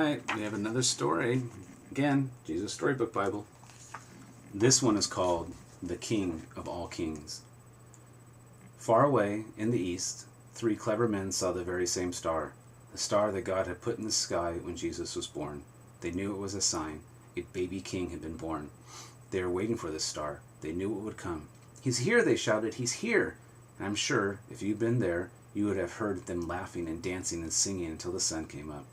right, we have another story. Again, Jesus Storybook Bible. This one is called The King of All Kings. Far away in the east, 3 clever men saw the very same star, the star that God had put in the sky when Jesus was born. They knew it was a sign. A baby king had been born. They were waiting for this star. They knew it would come. "He's here," they shouted. "He's here!" And I'm sure, if you'd been there, you would have heard them laughing and dancing and singing until the sun came up.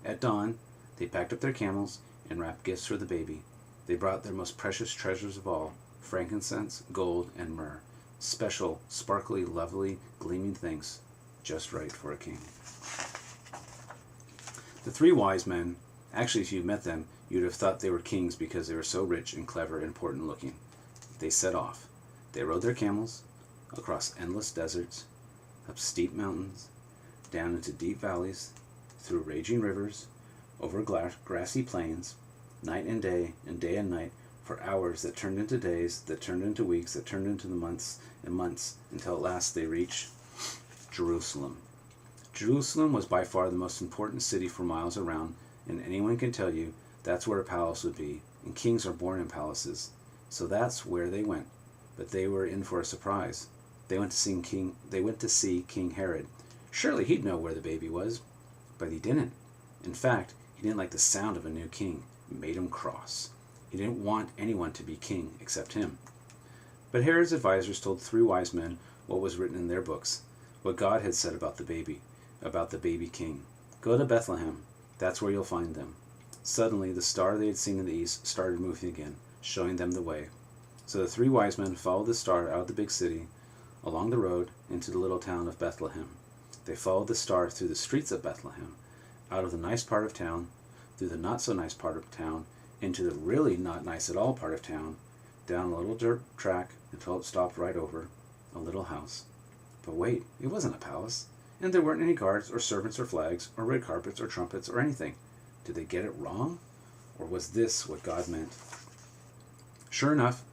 At dawn, they packed up their camels and wrapped gifts for the baby. They brought their most precious treasures of all, frankincense, gold, and myrrh. Special, sparkly, lovely, gleaming things, just right for a king. The 3 wise men, actually if you met them, you'd have thought they were kings because they were so rich and clever and important looking. They set off. They rode their camels across endless deserts, up steep mountains, down into deep valleys, through raging rivers, over grassy plains, night and day and night, for hours that turned into days, that turned into weeks, that turned into the months and months, until at last they reached Jerusalem. Jerusalem was by far the most important city for miles around, and anyone can tell you that's where a palace would be, and kings are born in palaces. So that's where they went. But they were in for a surprise. They went to see King Herod. Surely he'd know where the baby was, but he didn't. In fact, he didn't like the sound of a new king. It made him cross. He didn't want anyone to be king except him. But Herod's advisors told 3 wise men what was written in their books, what God had said about the baby king. "Go to Bethlehem. That's where you'll find them." Suddenly, the star they had seen in the east started moving again, showing them the way. So the 3 wise men followed the star out of the big city, along the road, into the little town of Bethlehem. They followed the star through the streets of Bethlehem, out of the nice part of town, through the not-so-nice part of town, into the really not nice at all part of town, down a little dirt track until it stopped right over a little house. But wait, it wasn't a palace, and there weren't any guards or servants or flags or red carpets or trumpets or anything. Did they get it wrong? Or was this what God meant? Sure enough,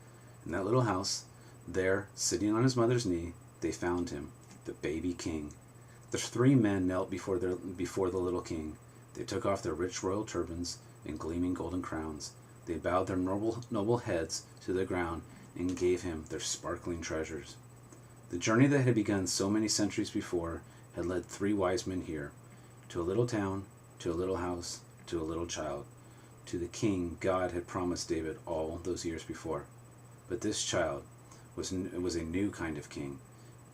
in that little house, there, sitting on his mother's knee, they found him, the baby king. The 3 men knelt before the little king. They took off their rich royal turbans and gleaming golden crowns. They bowed their noble heads to the ground and gave him their sparkling treasures. The journey that had begun so many centuries before had led 3 wise men here, to a little town, to a little house, to a little child, to the king God had promised David all those years before. But this child was a new kind of king.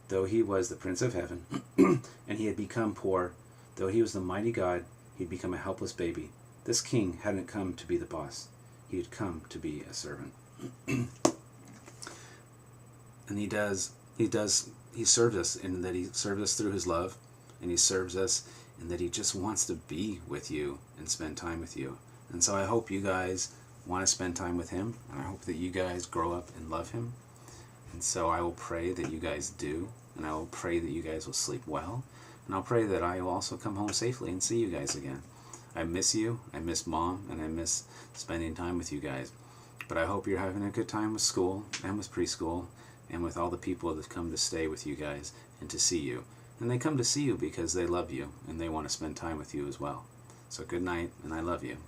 Though he was the Prince of Heaven, and he had become poor, though he was the mighty God, he'd become a helpless baby. This king hadn't come to be the boss. He had come to be a servant. And he serves us in that he serves us through his love, and he serves us in that he just wants to be with you and spend time with you. And so I hope you guys want to spend time with him, and I hope that you guys grow up and love him. And so I will pray that you guys do, and I will pray that you guys will sleep well, and I'll pray that I will also come home safely and see you guys again. I miss you, I miss Mom, and I miss spending time with you guys. But I hope you're having a good time with school and with preschool and with all the people that come to stay with you guys and to see you. And they come to see you because they love you and they want to spend time with you as well. So good night, and I love you.